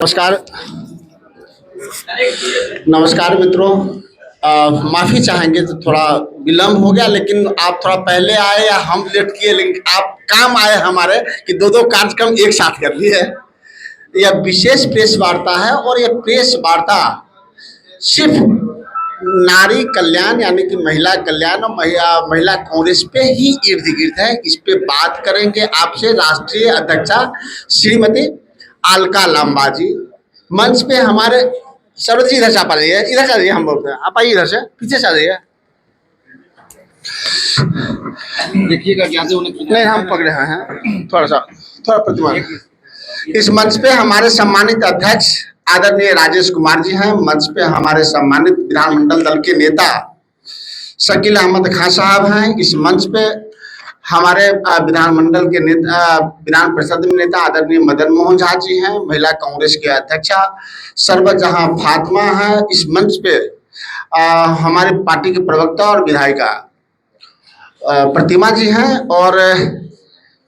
नमस्कार। नमस्कार मित्रों। माफ़ी चाहेंगे तो थोड़ा विलम्ब हो गया, लेकिन आप थोड़ा पहले आए या हम लेट किए, लेकिन आप काम आए हमारे कि दो दो कार्यक्रम एक साथ कर लिए। यह विशेष प्रेस वार्ता है और यह प्रेस वार्ता सिर्फ नारी कल्याण यानी कि महिला कल्याण और महिला कांग्रेस पे ही इर्द गिर्द है। इस पे बात करेंगे आपसे राष्ट्रीय अध्यक्षा श्रीमती अलका लांबा जी। मंच पे हमारे सरोज जी इधर से आप आ जाइए, इधर से आ जाइए, हम बोलते हैं आप आइए, इधर से पीछे से आ जाइए। देखिएगा क्या से उन्हें नहीं, हम पकड़े हैं थोड़ा प्रतिमा। इस मंच पे हमारे सम्मानित अध्यक्ष आदरणीय राजेश कुमार जी हैं। मंच पे हमारे सम्मानित विधानमंडल दल के नेता शकील अहमद खान साहब हैं। इस मंच पे हमारे विधानमंडल के नेता, विधान परिषद में नेता आदरणीय मदन मोहन झा जी हैं। महिला कांग्रेस के अध्यक्षा सर्वजहां फातिमा हैं। इस मंच पे हमारे पार्टी के प्रवक्ता और विधायिका प्रतिमा जी हैं। और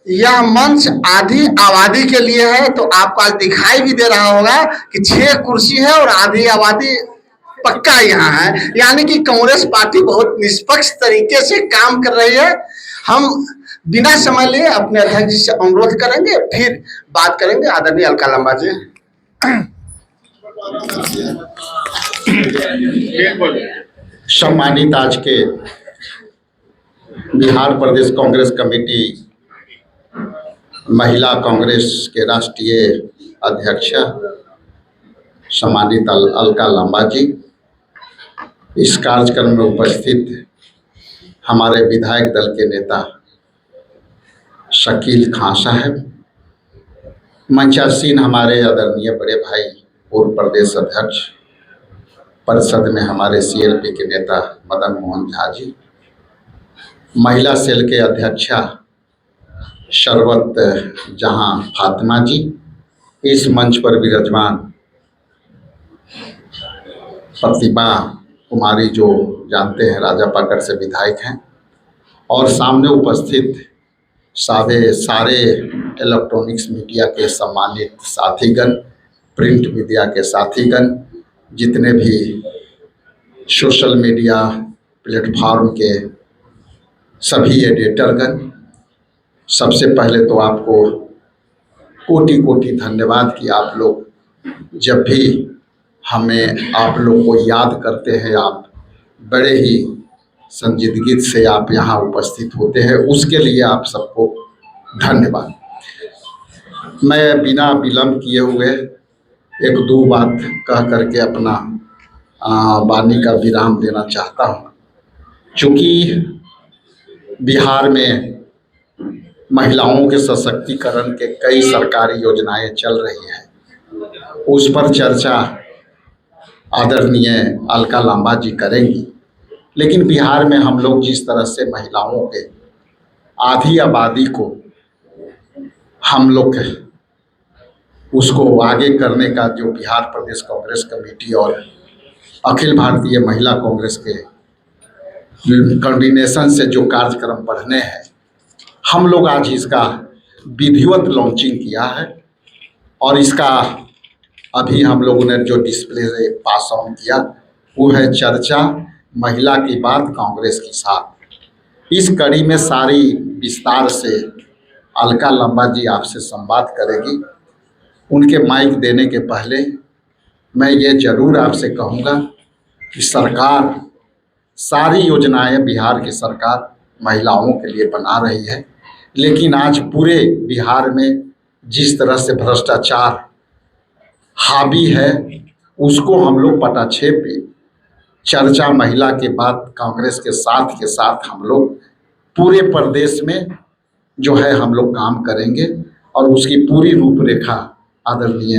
यह मंच आधी आबादी के लिए है, तो आपको आज दिखाई भी दे रहा होगा कि 6 कुर्सी है और आधी आबादी पक्का यहाँ है, यानी कि कांग्रेस पार्टी बहुत निष्पक्ष तरीके से काम कर रही है। हम बिना समय लिए अपने अध्यक्ष जी से अनुरोध करेंगे, फिर बात करेंगे। आदरणीय अलका लांबा जी। सम्मानित आज के बिहार प्रदेश कांग्रेस कमेटी महिला कांग्रेस के राष्ट्रीय अध्यक्ष सम्मानित अलका लांबा जी, इस कार्यक्रम में उपस्थित हमारे विधायक दल के नेता शकील खान साहब, मंचासीन हमारे आदरणीय बड़े भाई पूर्व प्रदेश अध्यक्ष परिषद में हमारे सीएलपी के नेता मदन मोहन झा जी, महिला सेल के अध्यक्षा शरबत जहां फातिमा जी, इस मंच पर विराजमान प्रतिभा कुमारी जो जानते हैं राजापाकड़ से विधायक हैं, और सामने उपस्थित सारे इलेक्ट्रॉनिक्स मीडिया के सम्मानित साथीगण, प्रिंट मीडिया के साथीगण, जितने भी सोशल मीडिया प्लेटफॉर्म के सभी एडिटरगण, सबसे पहले तो आपको कोटि कोटि धन्यवाद कि आप लोग जब भी हमें आप लोग को याद करते हैं, आप बड़े ही संजीदगी से आप यहाँ उपस्थित होते हैं, उसके लिए आप सबको धन्यवाद। मैं बिना विलम्ब किए हुए एक दो बात कह करके अपना वाणी का विराम देना चाहता हूँ। चूँकि बिहार में महिलाओं के सशक्तिकरण के कई सरकारी योजनाएं चल रही हैं, उस पर चर्चा आदरणीय अलका लांबा जी करेंगी। लेकिन बिहार में हम लोग जिस तरह से महिलाओं के आधी आबादी को हम लोग उसको आगे करने का जो बिहार प्रदेश कांग्रेस कमेटी और अखिल भारतीय महिला कांग्रेस के कोऑर्डिनेशन से जो कार्यक्रम बढ़ने हैं, हम लोग आज इसका विधिवत लॉन्चिंग किया है। और इसका अभी हम लोगों ने जो डिस्प्ले से पास ऑन किया वो है चर्चा महिला की बात कांग्रेस के साथ। इस कड़ी में सारी विस्तार से अलका लांबा जी आपसे संवाद करेगी। उनके माइक देने के पहले मैं ये जरूर आपसे कहूँगा कि सरकार सारी योजनाएं बिहार की सरकार महिलाओं के लिए बना रही है, लेकिन आज पूरे बिहार में जिस तरह से भ्रष्टाचार हावी है, उसको हम लोग पटाक्षेप पे चर्चा महिला के बाद कांग्रेस के साथ हम लोग पूरे प्रदेश में जो है हम लोग काम करेंगे और उसकी पूरी रूपरेखा आदरणीय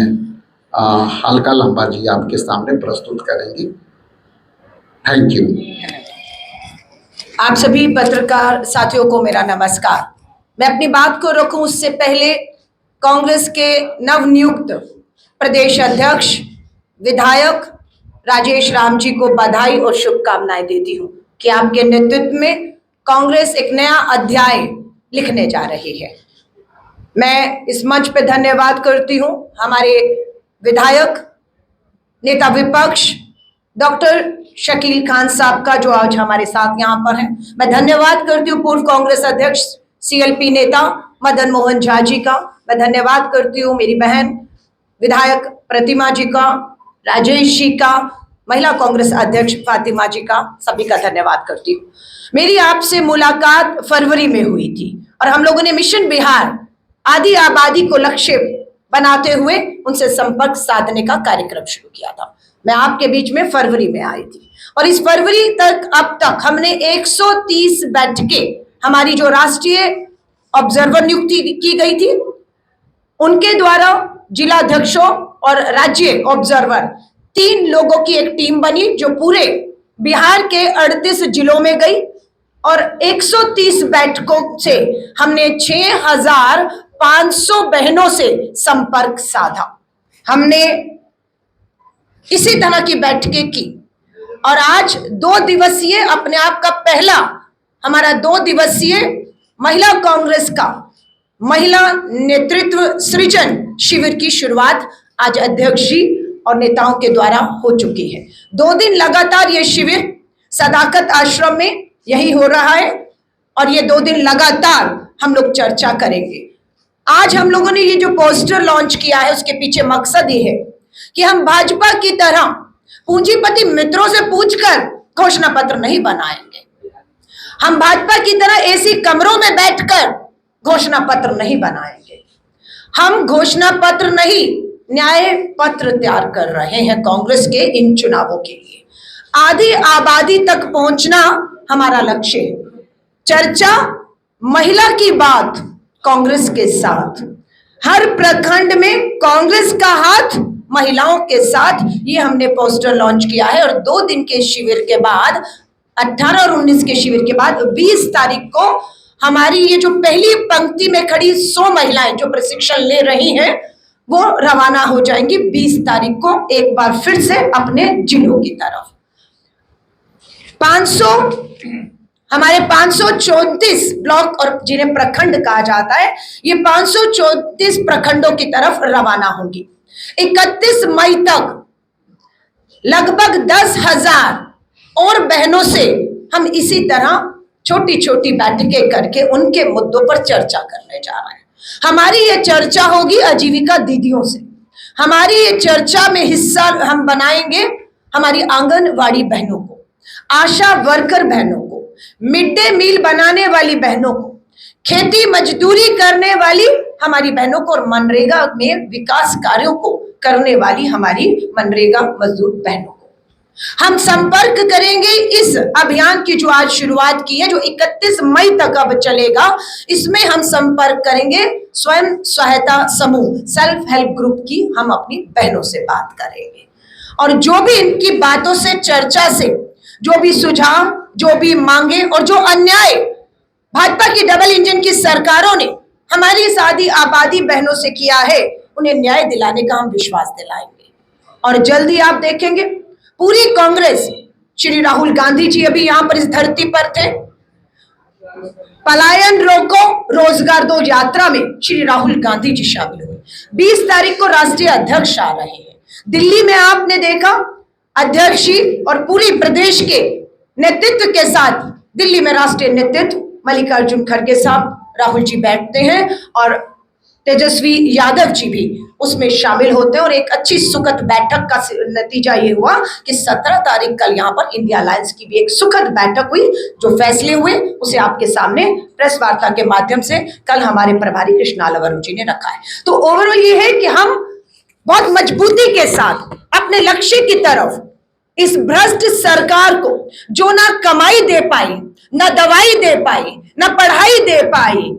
अलका लांबा जी आपके सामने प्रस्तुत करेंगी। Thank you. आप सभी पत्रकार साथियों को मेरा नमस्कार। मैं अपनी बात को रखूं उससे पहले कांग्रेस के नवनियुक्त प्रदेश अध्यक्ष विधायक राजेश राम जी को बधाई और शुभकामनाएं देती हूं कि आपके नेतृत्व में कांग्रेस एक नया अध्याय लिखने जा रही है। मैं इस मंच पे धन्यवाद करती हूं हमारे विधायक, नेता विपक्ष डॉक्टर शकील खान साहब का जो आज हमारे साथ यहाँ पर हैं। मैं धन्यवाद करती हूँ पूर्व कांग्रेस अध्यक्ष CLP नेता मदन मोहन झा जी का। मैं धन्यवाद करती हूँ मेरी बहन विधायक प्रतिमा जी का, राजेश जी का, महिला कांग्रेस अध्यक्ष फातिमा जी का, सभी का धन्यवाद करती हूँ। मेरी आपसे मुलाकात फरवरी में हुई थी और हम लोगों ने मिशन बिहार आदि आबादी को लक्ष्य बनाते हुए उनसे संपर्क साधने का कार्यक्रम शुरू किया था। मैं आपके बीच में फरवरी में आई थी और इस फरवरी तक अब तक हमने 130 बैठकें, हमारी जो राष्ट्रीय ऑब्जर्वर नियुक्ति की गई थी उनके द्वारा जिलाध्यक्षों और राज्य ऑब्जर्वर 3 लोगों की एक टीम बनी जो पूरे बिहार के 38 जिलों में गई और 130 बैठकों से हमने 6,500 बहनों से संपर्क साधा। हमने इसी तरह की बैठकें की और आज 2 दिवसीय अपने आप का पहला हमारा 2 दिवसीय महिला कांग्रेस का महिला नेतृत्व सृजन शिविर की शुरुआत आज अध्यक्ष जी और नेताओं के द्वारा हो चुकी है। 2 दिन लगातार ये शिविर सदाकत आश्रम में यही हो रहा है और ये 2 दिन लगातार हम लोग चर्चा करेंगे। आज हम लोगों ने ये जो पोस्टर लॉन्च किया है उसके पीछे मकसद ये है कि हम भाजपा की तरह पूंजीपति मित्रों से पूछकर घोषणा पत्र नहीं बनाएंगे। हम भाजपा की तरह एसी कमरों में बैठकर घोषणा पत्र नहीं बनाएंगे। हम घोषणा पत्र नहीं, न्याय पत्र तैयार कर रहे हैं कांग्रेस के इन चुनावों के लिए। आधी आबादी तक पहुंचना हमारा लक्ष्य है। चर्चा महिला की बात कांग्रेस के साथ, हर प्रखंड में कांग्रेस का हाथ महिलाओं के साथ, ये हमने पोस्टर लॉन्च किया है। और 2 दिन के शिविर के बाद 18 और 19 के शिविर के बाद 20 तारीख को हमारी ये जो पहली पंक्ति में खड़ी 100 महिलाएं जो प्रशिक्षण ले रही हैं वो रवाना हो जाएंगी 20 तारीख को एक बार फिर से अपने जिलों की तरफ। 500 हमारे 534 ब्लॉक और जिन्हें प्रखंड कहा जाता है, ये 534 प्रखंडों की तरफ रवाना होंगी। 31 मई तक लगभग 10,000 और बहनों से हम इसी तरह छोटी छोटी बैठकें करके उनके मुद्दों पर चर्चा करने जा रहे हैं। हमारी ये चर्चा होगी आजीविका दीदियों से। हमारी ये चर्चा में हिस्सा हम बनाएंगे हमारी आंगनवाड़ी बहनों को, आशा वर्कर बहनों को, मिड डे मील बनाने वाली बहनों को, खेती मजदूरी करने वाली हमारी बहनों को और मनरेगा में विकास कार्यों को करने वाली हमारी मनरेगा मजदूर बहनों को। हम संपर्क करेंगे इस अभियान की जो आज शुरुआत की है, जो 31 मई तक अब चलेगा। इसमें हम संपर्क करेंगे स्वयं सहायता समूह, सेल्फ हेल्प ग्रुप की हम अपनी बहनों से बात करेंगे और जो भी इनकी बातों से, चर्चा से, जो भी सुझाव, जो भी मांगे और जो अन्याय भाजपा की डबल इंजन की सरकारों ने हमारी सादी आबादी बहनों से किया है, उन्हें न्याय दिलाने का हम विश्वास दिलाएंगे। और जल्दी आप देखेंगे पूरी कांग्रेस, श्री राहुल गांधी जी अभी यहाँ पर इस धरती पर थे, पलायन रोको रोजगार दो यात्रा में श्री राहुल गांधी जी शामिल हुए। 20 तारीख को राष्ट्रीय अध्यक्ष आ रहे हैं। दिल्ली में आपने देखा अध्यक्ष जी और पूरी प्रदेश के नेतृत्व के साथ दिल्ली में राष्ट्रीय नेतृत्व मल्लिकार्जुन खड़गे साहब, राहुल जी बैठते हैं और तेजस्वी यादव जी भी उसमें शामिल होते हैं। और एक अच्छी सुखद बैठक का नतीजा ये हुआ कि 17 तारीख कल यहाँ पर इंडिया अलायंस की भी एक सुखद बैठक हुई। जो फैसले हुए उसे आपके सामने प्रेस वार्ता के माध्यम से कल हमारे प्रभारी कृष्णा लवरू जी ने रखा है। तो ओवरऑल ये है कि हम बहुत मजबूती के साथ अपने लक्ष्य की तरफ, इस भ्रष्ट सरकार को जो ना कमाई दे पाई, ना दवाई दे पाई, ना पढ़ाई दे पाई,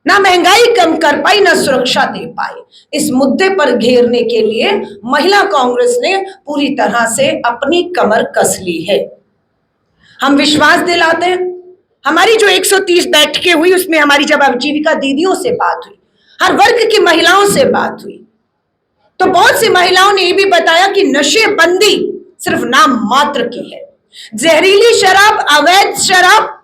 ना महंगाई कम कर पाई, ना सुरक्षा दे पाई, इस मुद्दे पर घेरने के लिए महिला कांग्रेस ने पूरी तरह से अपनी कमर कस ली है। हम विश्वास दिलाते हैं। हमारी जो 130 बैठकें हुई उसमें हमारी जब आजीविका दीदियों से बात हुई, हर वर्ग की महिलाओं से बात हुई, तो बहुत सी महिलाओं ने ये भी बताया कि नशेबंदी सिर्फ नाम मात्र की है। जहरीली शराब, अवैध शराब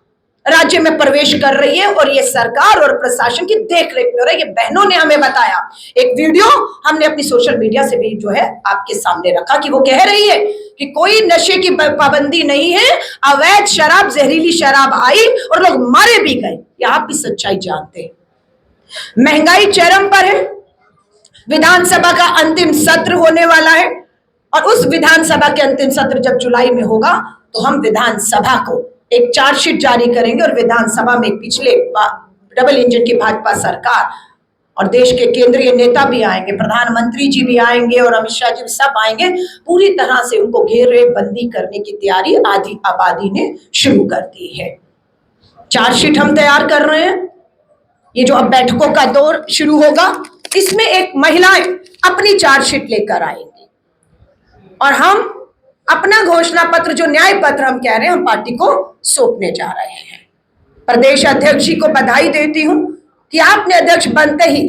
राज्य में प्रवेश कर रही है और ये सरकार और प्रशासन की देखरेख में हो रहा है। ये बहनों ने हमें बताया, एक वीडियो हमने अपनी सोशल मीडिया से भी जो है आपके सामने रखा कि वो कह रही है कि कोई नशे की पाबंदी नहीं है, अवैध शराब, जहरीली शराब आई और लोग मारे भी गए। ये आप भी सच्चाई जानते हैं। महंगाई चरम पर है, विधानसभा का अंतिम सत्र होने वाला है और उस विधानसभा के अंतिम सत्र जब जुलाई में होगा तो हम विधानसभा को एक चार्जशीट जारी करेंगे और विधानसभा में पिछले डबल इंजन की भाजपा सरकार और देश के केंद्रीय नेता भी आएंगे, प्रधानमंत्री जी भी आएंगे और अमित शाह जी सब आएंगे। पूरी तरह से उनको घेरे बंदी करने की तैयारी आधी आबादी ने शुरू कर दी है। चार्जशीट हम तैयार कर रहे हैं। ये जो अब बैठकों का दौर शुरू होगा, इसमें एक महिलाएं अपनी चार्जशीट लेकर आएंगी और हम अपना घोषणा पत्र, जो न्याय पत्र हम कह रहे हैं, हम पार्टी को सौंपने जा रहे हैं। प्रदेश अध्यक्ष जी को बधाई देती हूं कि आपने अध्यक्ष बनते ही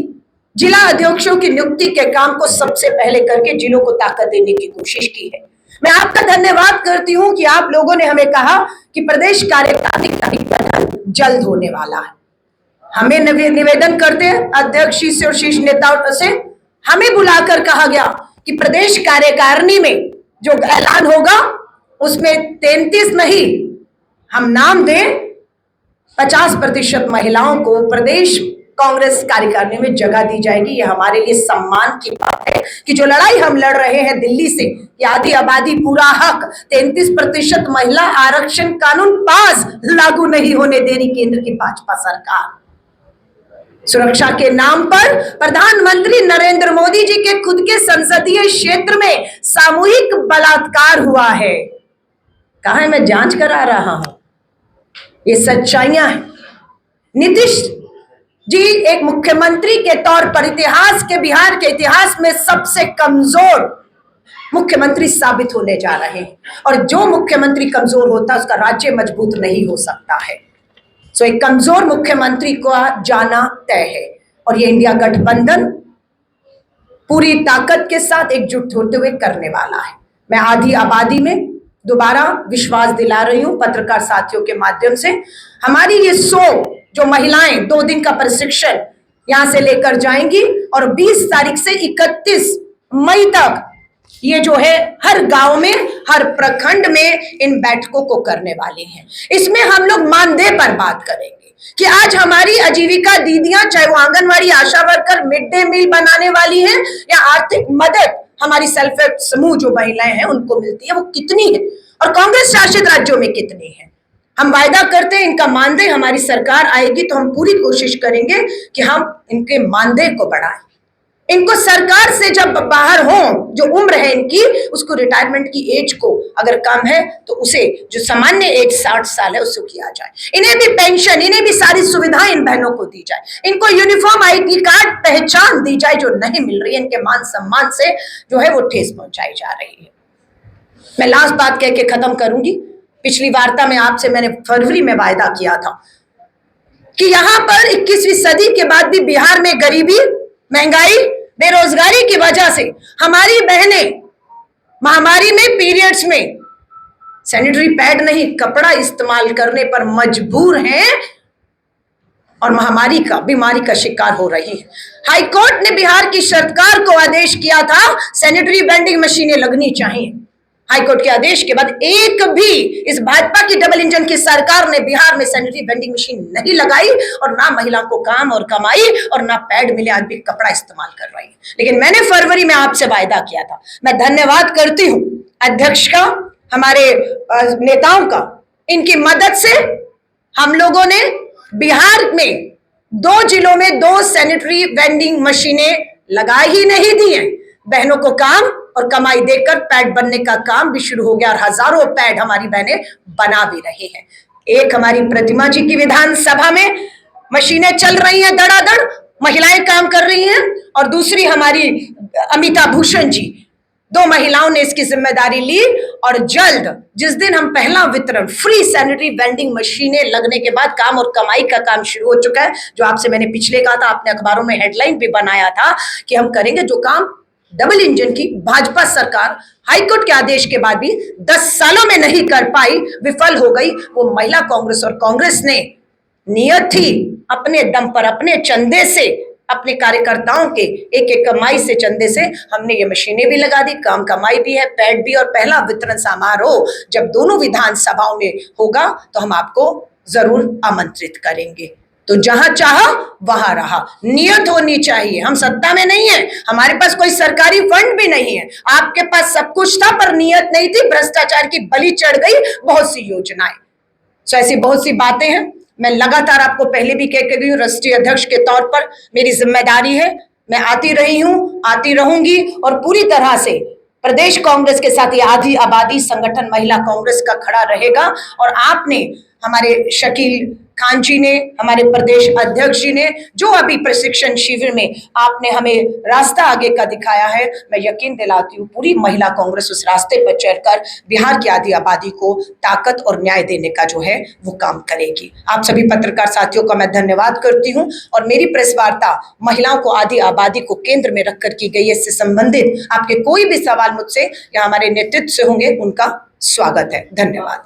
जिला अध्यक्षों की नियुक्ति के काम को सबसे पहले करके जिलों को ताकत देने की कोशिश की है। मैं आपका धन्यवाद करती हूं कि आप लोगों ने हमें कहा कि प्रदेश कार्यकारिणी का गठन जल्द होने वाला है। हमें निवेदन करते हैं अध्यक्ष जी से और शीर्ष नेताओं से, हमें बुलाकर कहा गया कि प्रदेश कार्यकारिणी में जो ऐलान होगा उसमें 33 नहीं, हम नाम दें 50% महिलाओं को प्रदेश कांग्रेस कार्यकारिणी में जगह दी जाएगी। ये हमारे लिए सम्मान की बात है कि जो लड़ाई हम लड़ रहे हैं दिल्ली से, ये आधी आबादी पूरा हक, 33% महिला आरक्षण कानून पास लागू नहीं होने दे रही केंद्र की भाजपा सरकार। सुरक्षा के नाम पर प्रधानमंत्री नरेंद्र मोदी जी के खुद के संसदीय क्षेत्र में सामूहिक बलात्कार हुआ है। कहा है, मैं जांच करा रहा हूं, ये सच्चाइयां हैं। नीतीश जी एक मुख्यमंत्री के तौर पर इतिहास के, बिहार के इतिहास में सबसे कमजोर मुख्यमंत्री साबित होने जा रहे हैं और जो मुख्यमंत्री कमजोर होता है उसका राज्य मजबूत नहीं हो सकता है। सो एक कमजोर मुख्यमंत्री को जाना तय है और ये इंडिया गठबंधन पूरी ताकत के साथ एकजुट होते हुए करने वाला है। मैं आधी आबादी में दोबारा विश्वास दिला रही हूं पत्रकार साथियों के माध्यम से। हमारी ये 100 जो महिलाएं 2 दिन का प्रशिक्षण यहां से लेकर जाएंगी और 20 तारीख से 31 मई तक ये जो है हर गांव में, हर प्रखंड में इन बैठकों को करने वाले हैं। इसमें हम लोग मानदेय पर बात करेंगे कि आज हमारी आजीविका दीदियां, चाहे वो आंगनवाड़ी, आशा वर्कर, मिड डे मील बनाने वाली हैं या आर्थिक मदद हमारी सेल्फ हेल्प समूह जो महिलाएं हैं उनको मिलती है, वो कितनी है और कांग्रेस शासित राज्यों में कितनी है। हम वायदा करते हैं इनका मानदेय, हमारी सरकार आएगी तो हम पूरी कोशिश करेंगे कि हम इनके मानदेय को बढ़ाएं। इनको सरकार से जब बाहर हो, जो उम्र है इनकी, उसको रिटायरमेंट की एज को अगर कम है तो उसे जो सामान्य एज 60 साल है उसको किया जाए। इन्हें भी पेंशन, इन्हें भी सारी सुविधाएं इन बहनों को दी जाए। इनको यूनिफॉर्म ID कार्ड पहचान दी जाए जो नहीं मिल रही है। इनके मान सम्मान से जो है वो ठेस पहुंचाई जा रही है। मैं लास्ट बात कह के खत्म करूंगी। पिछली वार्ता में आपसे मैंने फरवरी में वायदा किया था कि यहां पर 21वीं सदी के बाद भी बिहार में गरीबी, महंगाई, बेरोजगारी की वजह से हमारी बहनें महामारी में, पीरियड्स में सैनिटरी पैड नहीं, कपड़ा इस्तेमाल करने पर मजबूर हैं और महामारी का, बीमारी का शिकार हो रही है। हाईकोर्ट ने बिहार की सरकार को आदेश किया था सैनिटरी वेंडिंग मशीनें लगनी चाहिए। हाईकोर्ट के आदेश के बाद एक भी इस भाजपा की डबल इंजन की सरकार ने बिहार में सैनिटरी वेंडिंग मशीन नहीं लगाई और ना महिला को काम और कमाई और ना पैड मिले, आज भी कपड़ा इस्तेमाल कर रही है। लेकिन मैंने फरवरी में आपसे वायदा किया था। मैं धन्यवाद करती हूं अध्यक्ष का, हमारे नेताओं का। इनकी मदद से हम लोगों ने बिहार में 2 जिलों में 2 सैनिटरी वेंडिंग मशीनें लगा ही नहीं दी हैं। बहनों को काम और कमाई देकर पैड बनने का काम भी शुरू हो गया और हजारों पैड हमारी बहनें बना भी रही हैं। एक हमारी प्रतिमा जी की विधानसभा में मशीनें चल रही हैं, धड़ाधड़ महिलाएं काम कर रही हैं और दूसरी हमारी अमिता भूषण जी, 2 महिलाओं ने इसकी जिम्मेदारी ली और जल्द जिस दिन हम पहला वितरण फ्री सैनिटरी वेंडिंग मशीनें लगने के बाद काम और कमाई का काम शुरू हो चुका है। जो आपसे मैंने पिछले कहा था, आपने अखबारों में हेडलाइन भी बनाया था कि हम करेंगे जो काम डबल इंजन की भाजपा सरकार हाईकोर्ट के आदेश के बाद भी 10 सालों में नहीं कर पाई, विफल हो गई। वो महिला कांग्रेस और कांग्रेस ने नियत थी अपने दम पर, अपने चंदे से, अपने कार्यकर्ताओं के एक एक कमाई से, चंदे से हमने ये मशीनें भी लगा दी, काम कमाई भी है, पैड भी, और पहला वितरण समारोह जब दोनों विधानसभाओं में होगा तो हम आपको जरूर आमंत्रित करेंगे। तो जहां चाहा वहां रहा, नियत होनी चाहिए। हम सत्ता में नहीं है, हमारे पास कोई सरकारी फंड भी नहीं है, आपके पास सब कुछ था पर नियत नहीं थी, भ्रष्टाचार की बलि चढ़ गई बहुत सी योजनाएं। तो ऐसी बहुत सी बातें हैं। मैं लगातार आपको पहले भी कह के गई हूँ, राष्ट्रीय अध्यक्ष के तौर पर मेरी जिम्मेदारी है, मैं आती रही हूँ, आती रहूंगी, और पूरी तरह से प्रदेश कांग्रेस के साथ ये आधी आबादी संगठन महिला कांग्रेस का खड़ा रहेगा। और आपने, हमारे शकील खान जी ने, हमारे प्रदेश अध्यक्ष जी ने, जो अभी प्रशिक्षण शिविर में आपने हमें रास्ता आगे का दिखाया है, मैं यकीन दिलाती हूँ पूरी महिला कांग्रेस उस रास्ते पर चलकर बिहार की आधी आबादी को ताकत और न्याय देने का जो है वो काम करेगी। आप सभी पत्रकार साथियों का मैं धन्यवाद करती हूँ। और मेरी प्रेस वार्ता महिलाओं को, आधी आबादी को केंद्र में रखकर की गई है। इससे संबंधित आपके कोई भी सवाल मुझसे या हमारे नेतृत्व से होंगे, उनका स्वागत है। धन्यवाद।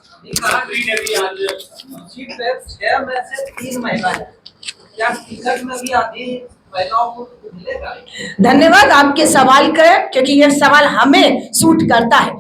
धन्यवाद आपके सवाल का, क्योंकि यह सवाल हमें सूट करता है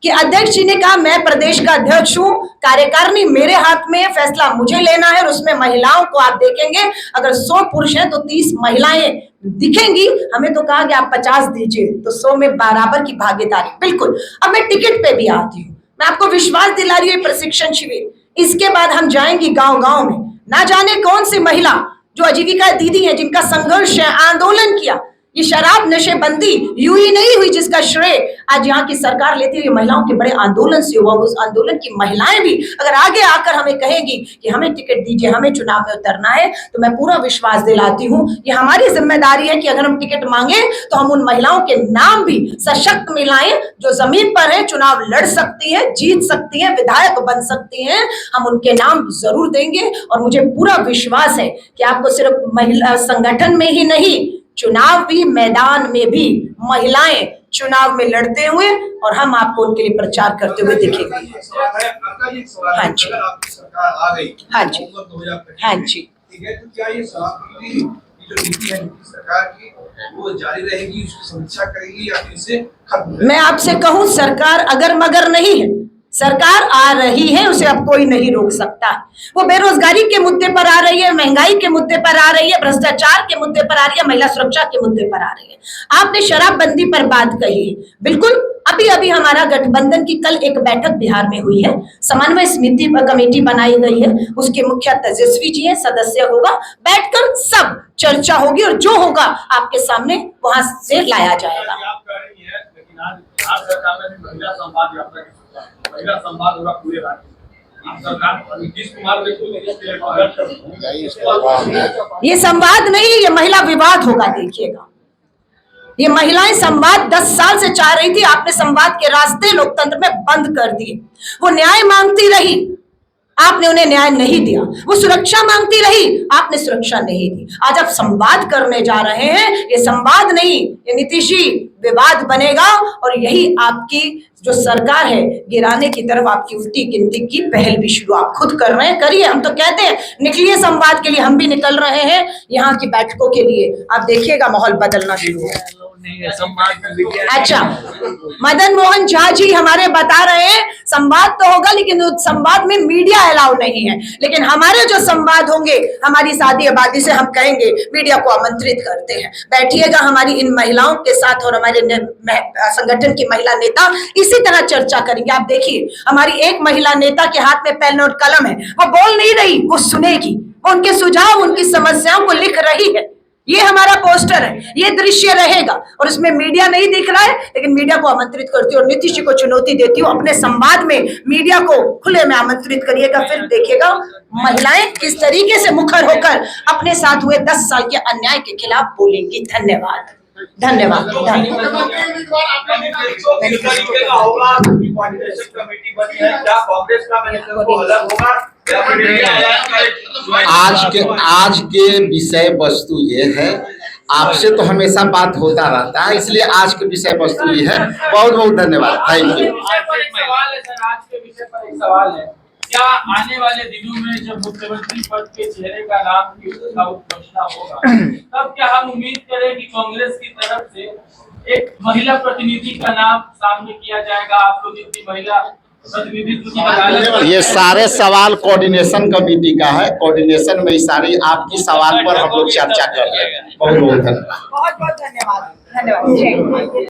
कि अध्यक्ष जी ने कहा मैं प्रदेश का अध्यक्ष हूं, कार्यकारिणी मेरे हाथ में, फैसला मुझे लेना है। और उसमें महिलाओं को आप देखेंगे, अगर 100 पुरुष हैं तो 30 महिलाएं दिखेंगी। हमें तो कहा कि आप 50 दीजिए, तो 100 में बराबर की भागीदारी। बिल्कुल। अब मैं टिकट पे भी आती हूँ, मैं आपको विश्वास दिला रही हूँ, प्रशिक्षण शिविर, इसके बाद हम जाएंगे गांव गांव में। ना जाने कौन सी महिला जो आजीविका दीदी है, जिनका संघर्ष है, आंदोलन किया, ये शराब नशेबंदी यूं ही नहीं हुई जिसका श्रेय आज यहाँ की सरकार लेती हुई महिलाओं के बड़े आंदोलन से हुआ। उस आंदोलन की महिलाएं भी अगर आगे आकर हमें कहेगी कि हमें टिकट दीजिए, हमें चुनाव में उतरना है, तो मैं पूरा विश्वास दिलाती हूँ ये हमारी जिम्मेदारी है कि अगर हम टिकट मांगे तो हम उन महिलाओं के नाम भी सशक्त मिलाएं जो जमीन पर है, चुनाव लड़ सकती है, जीत सकती है, विधायक बन सकती है, हम उनके नाम जरूर देंगे। और मुझे पूरा विश्वास है कि आपको सिर्फ महिला संगठन में ही नहीं, चुनावी मैदान में भी महिलाएं चुनाव में लड़ते हुए और हम आपको उनके लिए प्रचार करते हुए दिखेंगे। हाँ जी, हाँ जी, हाँ जी। ठीक है, तो क्या ये जो नीति है सरकार की वो जारी रहेगी, उसकी समीक्षा करेगी या फिर इसे खत्म? मैं आपसे कहूं, सरकार अगर मगर नहीं है, सरकार आ रही है, उसे अब कोई नहीं रोक सकता। वो बेरोजगारी के मुद्दे पर आ रही है, महंगाई के मुद्दे पर आ रही है, भ्रष्टाचार के मुद्दे पर आ रही है, महिला सुरक्षा के मुद्दे पर आ रही है। आपने शराबबंदी पर बात कही है, बिल्कुल। अभी अभी हमारा गठबंधन की कल एक बैठक बिहार में हुई है, समन्वय समिति कमेटी बनाई गई है, उसके मुखिया तेजस्वी जी हैं, सदस्य होगा, बैठकर सब चर्चा होगी और जो होगा आपके सामने वहां से लाया जाएगा। महिला संवाद होगा पूरे राज्य। ये संवाद नहीं, ये महिला विवाद होगा। देखिएगा, ये महिलाएं संवाद 10 साल से चाह रही थी, आपने संवाद के रास्ते लोकतंत्र में बंद कर दिए। वो न्याय मांगती रही, आपने उन्हें न्याय नहीं दिया। वो सुरक्षा मांगती रही, आपने सुरक्षा नहीं दी। आज आप संवाद करने जा रहे हैं, ये संवाद नहीं, ये नीतीश जी विवाद बनेगा। और यही आपकी जो सरकार है, गिराने की तरफ आपकी उल्टी गिनती की पहल भी शुरू आप खुद कर रहे हैं। करिए, हम तो कहते हैं निकलिए संवाद के लिए, हम भी निकल रहे हैं यहाँ की बैठकों के लिए। आप देखिएगा माहौल बदलना शुरू होगा। अच्छा, मदन मोहन झा जी हमारे बता रहे हैं संवाद तो होगा, लेकिन संवाद में मीडिया अलाउ नहीं है। लेकिन हमारे जो संवाद होंगे हमारी सादी आबादी से, हम कहेंगे मीडिया को आमंत्रित करते हैं, बैठिएगा हमारी इन महिलाओं के साथ और हमारे संगठन की महिला नेता इसी तरह चर्चा करेंगे। आप देखिए, हमारी एक महिला नेता के हाथ में पेन और कलम है, वो बोल नहीं रही, वो सुनेगी, वो उनके सुझाव, उनकी समस्याओं को लिख रही है। ये हमारा पोस्टर है, ये दृश्य रहेगा और इसमें मीडिया नहीं दिख रहा है, लेकिन मीडिया को आमंत्रित करती हूँ और नीतीश जी को चुनौती देती हूँ, अपने संवाद में मीडिया को खुले में आमंत्रित करिएगा। फिर देखिएगा महिलाएं किस तरीके से मुखर होकर अपने साथ हुए 10 साल के अन्याय के खिलाफ बोलेंगी। धन्यवाद, धन्यवाद, आज के विषय वस्तु ये है, आपसे तो हमेशा बात होता रहता है, इसलिए आज के विषय वस्तु ये है। बहुत बहुत धन्यवाद, थैंक यू। सवाल है सर, आज के विषय पर एक सवाल है, क्या आने वाले दिनों में जब मुख्यमंत्री पद के चेहरे का नाम की घोषणा होगा, तब क्या हम उम्मीद करें कि कांग्रेस की तरफ से एक महिला प्रतिनिधि का नाम सामने किया जाएगा? आप लोग इतनी महिला प्रतिनिधित्व की अदालत, ये सारे सवाल कोऑर्डिनेशन कमेटी का है, कोऑर्डिनेशन में सारी आपकी सवाल पर हम लोग चर्चा कर रहे हैं। बहुत बहुत धन्यवाद। बहुत बहुत धन्यवाद। धन्यवाद।